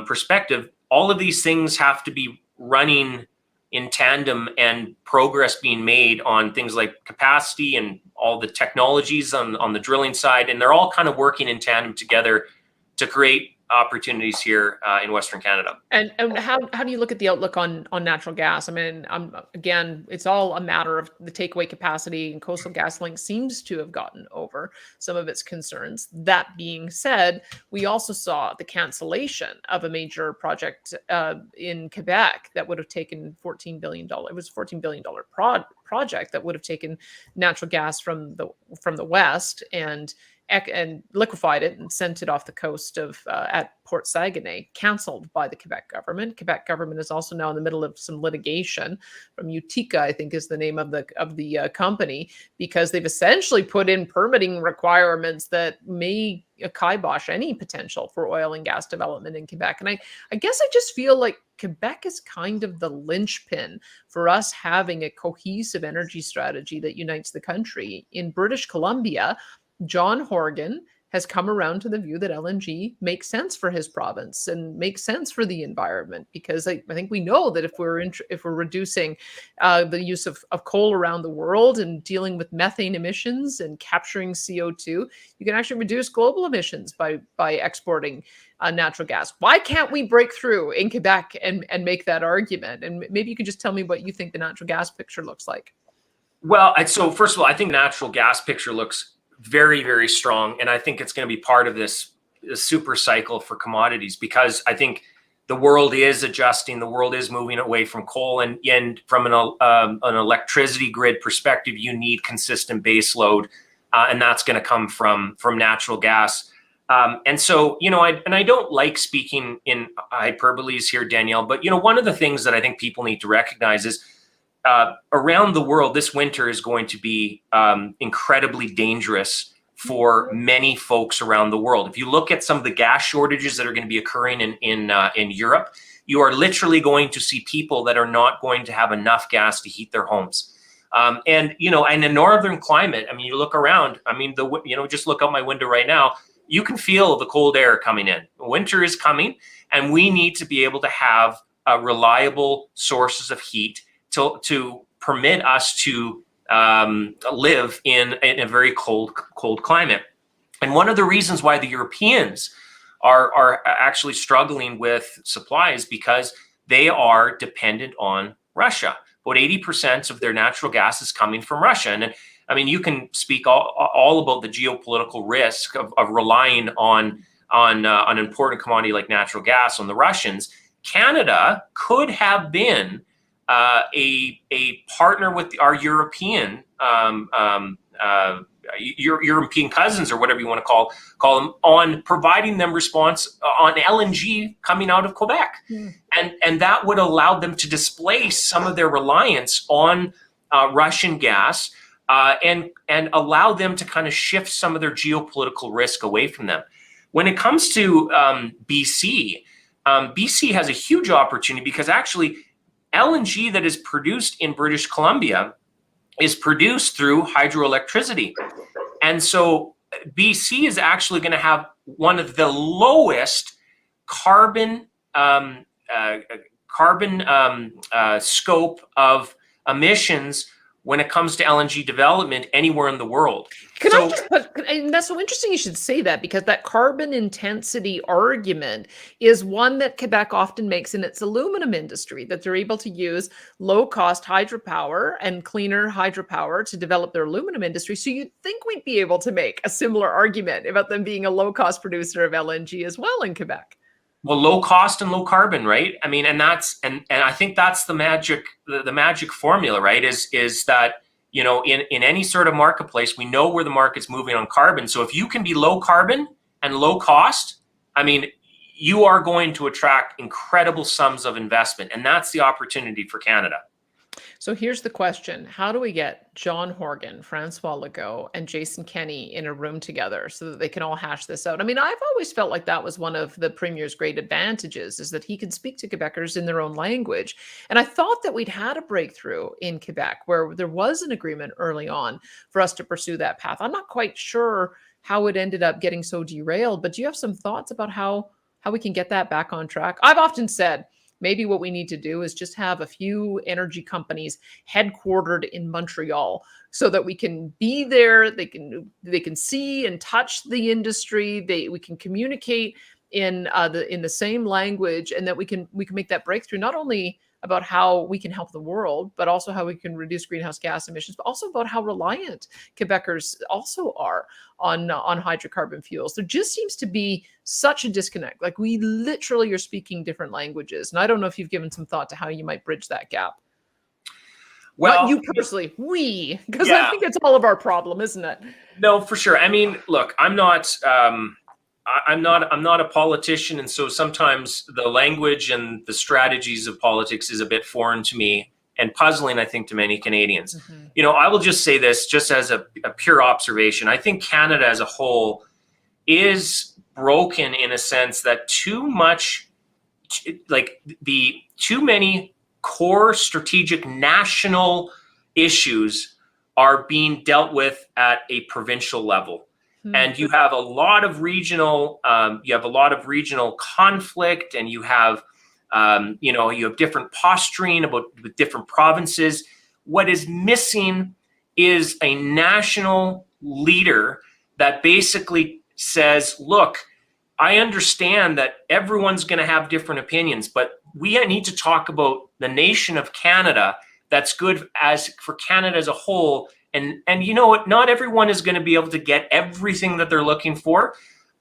perspective, all of these things have to be running in tandem and progress being made on things like capacity and all the technologies on the drilling side. And they're all kind of working in tandem together to create opportunities here in Western Canada. And how do you look at the outlook on natural gas? I mean, again, it's all a matter of the takeaway capacity, and Coastal GasLink seems to have gotten over some of its concerns. That being said, we also saw the cancellation of a major project in Quebec that would have taken $14 billion. It was a $14 billion project that would have taken natural gas from the west and liquefied it and sent it off the coast of at Port Saguenay, canceled by the Quebec government. Quebec government is also now in the middle of some litigation from Utica, I think is the name of the company, because they've essentially put in permitting requirements that may kibosh any potential for oil and gas development in Quebec. And I guess I just feel like Quebec is kind of the linchpin for us having a cohesive energy strategy that unites the country. In British Columbia, John Horgan has come around to the view that LNG makes sense for his province and makes sense for the environment, because I think we know that if we're reducing the use of coal around the world and dealing with methane emissions and capturing CO2, you can actually reduce global emissions by exporting natural gas. Why can't we break through in Quebec and make that argument? And maybe you could just tell me what you think the natural gas picture looks like. Well, so first of all, I think natural gas picture looks very, very strong. And I think it's going to be part of this super cycle for commodities, because I think the world is adjusting. The world is moving away from coal, and from an electricity grid perspective, you need consistent base load. And that's going to come from natural gas. And so, I don't like speaking in hyperboles here, Danielle, but, one of the things that I think people need to recognize is around the world, this winter is going to be incredibly dangerous for many folks around the world. If you look at some of the gas shortages that are going to be occurring in Europe, you are literally going to see people that are not going to have enough gas to heat their homes. And in northern climate, I mean, you look around, I mean, just look out my window right now, you can feel the cold air coming in. Winter is coming, and we need to be able to have reliable sources of heat to permit us to live in a very cold climate. And one of the reasons why the Europeans are actually struggling with supply is because they are dependent on Russia. About 80% of their natural gas is coming from Russia. And I mean, you can speak all about the geopolitical risk of relying on an important commodity like natural gas on the Russians. Canada could have been a partner with our European European cousins, or whatever you want to call them, on providing them response on LNG coming out of Quebec, and that would allow them to displace some of their reliance on Russian gas, and allow them to kind of shift some of their geopolitical risk away from them. When it comes to BC, BC has a huge opportunity, because actually LNG that is produced in British Columbia is produced through hydroelectricity. And so BC is actually going to have one of the lowest carbon scope of emissions when it comes to LNG development anywhere in the world. And that's so interesting you should say that, because that carbon intensity argument is one that Quebec often makes in its aluminum industry, that they're able to use low-cost hydropower and cleaner hydropower to develop their aluminum industry. So you'd think we'd be able to make a similar argument about them being a low-cost producer of LNG as well in Quebec. Well, low cost and low carbon, right? I mean, and I think that's the magic formula, right? Is that, in any sort of marketplace, we know where the market's moving on carbon. So if you can be low carbon and low cost, I mean, you are going to attract incredible sums of investment, and that's the opportunity for Canada. So here's the question. How do we get John Horgan, Francois Legault, and Jason Kenney in a room together so that they can all hash this out? I mean, I've always felt like that was one of the Premier's great advantages, is that he could speak to Quebecers in their own language. And I thought that we'd had a breakthrough in Quebec where there was an agreement early on for us to pursue that path. I'm not quite sure how it ended up getting so derailed, but do you have some thoughts about how we can get that back on track? I've often said, maybe what we need to do is just have a few energy companies headquartered in Montreal so that we can be there. They can see and touch the industry. We can communicate in the same language, and that we can make that breakthrough, not only about how we can help the world, but also how we can reduce greenhouse gas emissions, but also about how reliant Quebecers also are on hydrocarbon fuels. There just seems to be such a disconnect. Like, we literally are speaking different languages. And I don't know if you've given some thought to how you might bridge that gap. Well, not you personally, we, because I think it's all of our problem, isn't it? No, for sure. I mean, look, I'm not a politician, and so sometimes the language and the strategies of politics is a bit foreign to me and puzzling, I think, to many Canadians. Mm-hmm. I will just say this, just as a pure observation. I think Canada as a whole is broken in a sense that too many core strategic national issues are being dealt with at a provincial level. And you have a lot of regional, conflict, and you have different posturing with different provinces. What is missing is a national leader that basically says, look, I understand that everyone's going to have different opinions, but we need to talk about the nation of Canada that's good for Canada as a whole. And you know what? Not everyone is going to be able to get everything that they're looking for,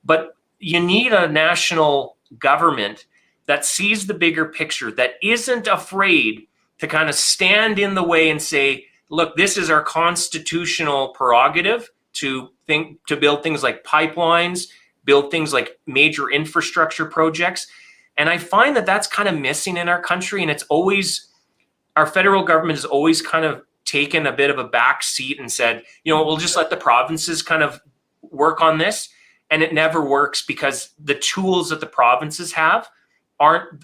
but you need a national government that sees the bigger picture, that isn't afraid to kind of stand in the way and say, look, this is our constitutional prerogative to build things like pipelines, build things like major infrastructure projects. And I find that that's kind of missing in our country. And it's always, our federal government has always kind of taken a bit of a back seat and said, we'll just let the provinces kind of work on this. And it never works because the tools that the provinces have aren't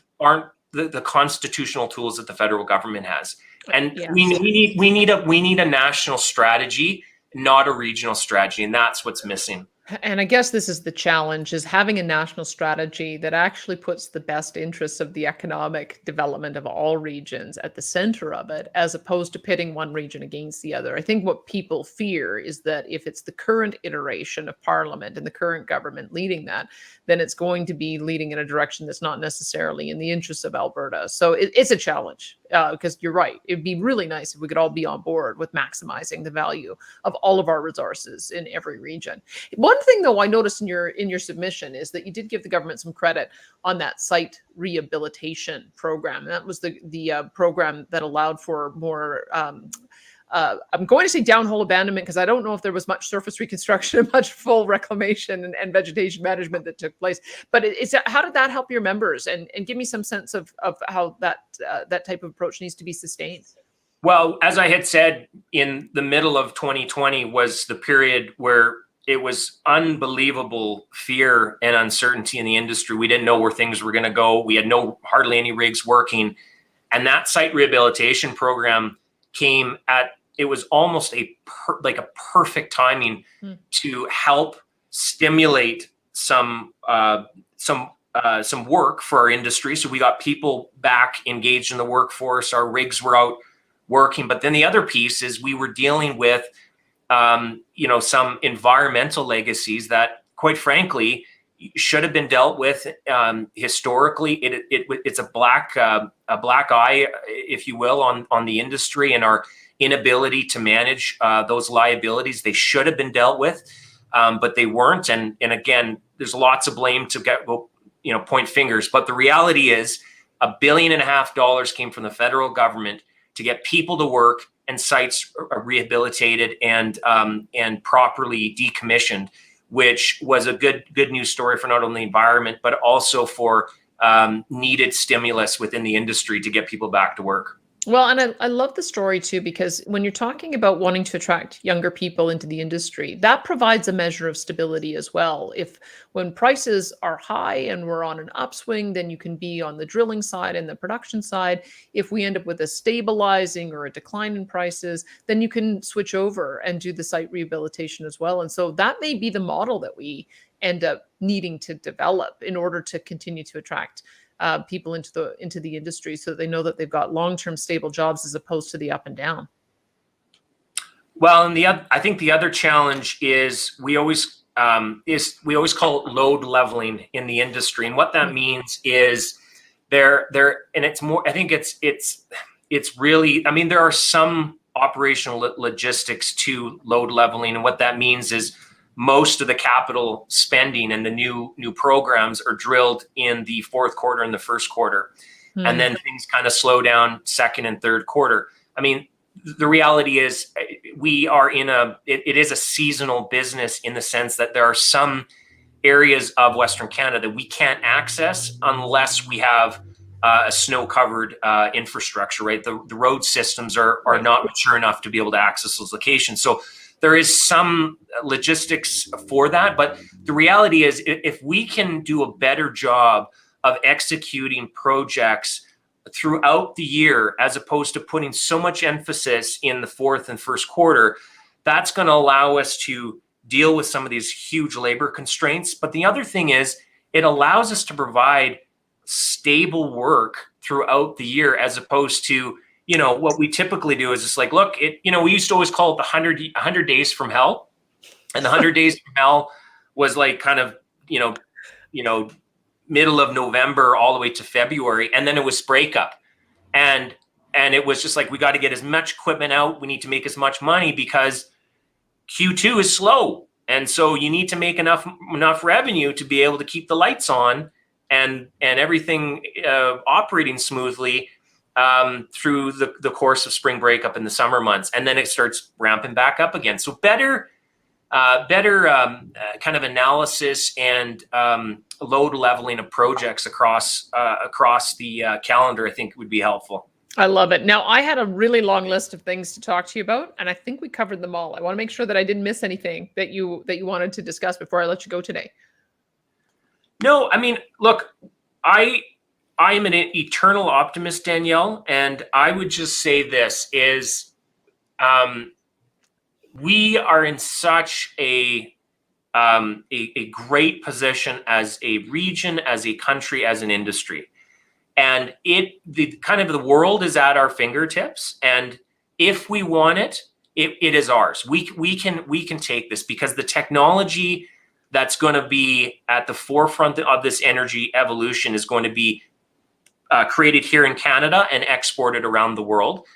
the constitutional tools that the federal government has. And yes, we need a national strategy, not a regional strategy. And that's what's missing. And I guess this is the challenge, is having a national strategy that actually puts the best interests of the economic development of all regions at the center of it, as opposed to pitting one region against the other. I think what people fear is that if it's the current iteration of Parliament and the current government leading that, then it's going to be leading in a direction that's not necessarily in the interests of Alberta. So it's a challenge, because you're right. It'd be really nice if we could all be on board with maximizing the value of all of our resources in every region. One thing, though, I noticed in your submission is that you did give the government some credit on that site rehabilitation program. And that was the program that allowed for more I'm going to say downhole abandonment, because I don't know if there was much surface reconstruction and much full reclamation and vegetation management that took place. But how did that help your members? And give me some sense of how that type of approach needs to be sustained. Well, as I had said, in the middle of 2020 was the period where it was unbelievable fear and uncertainty in the industry. We didn't know where things were going to go. We had hardly any rigs working. And that site rehabilitation program came at, it was almost a perfect timing to help stimulate some work for our industry. So we got people back engaged in the workforce. Our rigs were out working. But then the other piece is we were dealing with some environmental legacies that, quite frankly, should have been dealt with historically. It's a black eye, if you will, on the industry and our inability to manage those liabilities. They should have been dealt with, but they weren't. And again, there's lots of blame to point fingers. But the reality is, $1.5 billion came from the federal government to get people to work and sites rehabilitated and properly decommissioned, which was a good news story for not only the environment, but also for needed stimulus within the industry to get people back to work. Well, and I love the story too, because when you're talking about wanting to attract younger people into the industry, that provides a measure of stability as well. When prices are high and we're on an upswing, then you can be on the drilling side and the production side. If we end up with a stabilizing or a decline in prices, then you can switch over and do the site rehabilitation as well. And so that may be the model that we end up needing to develop in order to continue to attract people into the industry, so that they know that they've got long-term stable jobs as opposed to the up and down. Well, and I think the other challenge is we always is we always call it load leveling in the industry, and what that means is there, and it's more. I think it's really. I mean, there are some operational logistics to load leveling, and what that means is most of the capital spending and the new programs are drilled in the fourth quarter and the first quarter, and then things kind of slow down second and third quarter. I mean, the reality is we are in it is a seasonal business in the sense that there are some areas of Western Canada that we can't access unless we have a snow-covered infrastructure, right? The road systems are not mature enough to be able to access those locations. So there is some logistics for that, but the reality is if we can do a better job of executing projects throughout the year, as opposed to putting so much emphasis in the fourth and first quarter, that's going to allow us to deal with some of these huge labor constraints. But the other thing is it allows us to provide stable work throughout the year, as opposed to, what we typically do is it's like, look, we used to always call it the 100 days from hell. And the 100 days from hell was like kind of, middle of November all the way to February. And then it was breakup. And it was just like, we got to get as much equipment out. We need to make as much money because Q2 is slow. And so you need to make enough revenue to be able to keep the lights on and everything operating smoothly through the course of spring breakup in the summer months. And then it starts ramping back up again. So better kind of analysis and load leveling of projects across the calendar, I think would be helpful. I love it. Now, I had a really long list of things to talk to you about, and I think we covered them all. I want to make sure that I didn't miss anything that you wanted to discuss before I let you go today. No, I mean, look, I am an eternal optimist, Danielle, and I would just say this is we are in such a great position as a region, as a country, as an industry. And the world is at our fingertips. And if we want it, it is ours. We can take this because the technology that's going to be at the forefront of this energy evolution is going to be created here in Canada and exported around the world.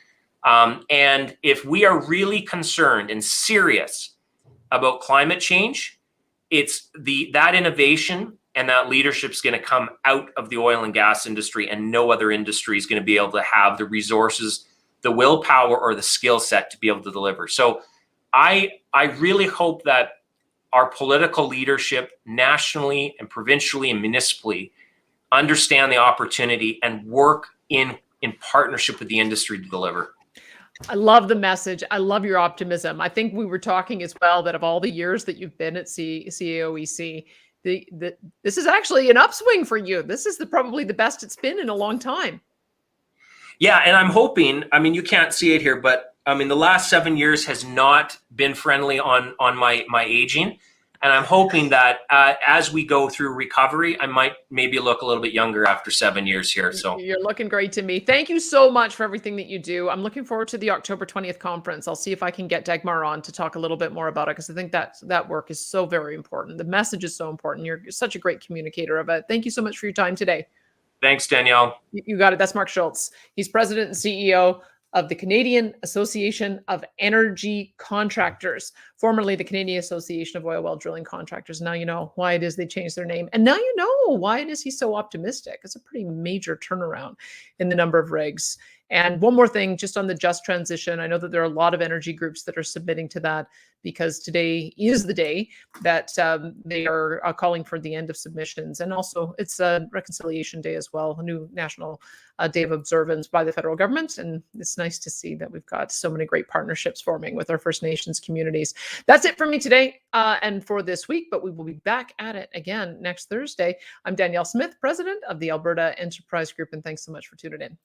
And if we are really concerned and serious about climate change, it's that innovation and that leadership is going to come out of the oil and gas industry, and no other industry is going to be able to have the resources, the willpower, or the skill set to be able to deliver. So I really hope that our political leadership nationally and provincially and municipally understand the opportunity and work in partnership with the industry to deliver. I love the message. I love your optimism. I think we were talking as well that of all the years that you've been at CAOEC, this is actually an upswing for you. This is probably the best it's been in a long time. Yeah, and I'm hoping, I mean, you can't see it here, but I mean, the last 7 years has not been friendly on my aging. And I'm hoping that as we go through recovery, I might maybe look a little bit younger after 7 years here. So you're looking great to me. Thank you so much for everything that you do. I'm looking forward to the October 20th conference. I'll see if I can get Dagmar on to talk a little bit more about it, because I think that work is so very important. The message is so important. You're such a great communicator of it. Thank you so much for your time today. Thanks, Danielle. You got it. That's Mark Schultz. He's president and CEO of the Canadian Association of Energy Contractors, formerly the Canadian Association of Oil Well Drilling Contractors. Now you know why it is they changed their name. And now you know why it is he's so optimistic. It's a pretty major turnaround in the number of rigs. And one more thing, just on the just transition, I know that there are a lot of energy groups that are submitting to that, because today is the day that they are calling for the end of submissions. And also it's a Reconciliation Day as well, a new national day of observance by the federal government. And it's nice to see that we've got so many great partnerships forming with our First Nations communities. That's it for me today and for this week, but we will be back at it again next Thursday. I'm Danielle Smith, president of the Alberta Enterprise Group, and thanks so much for tuning in.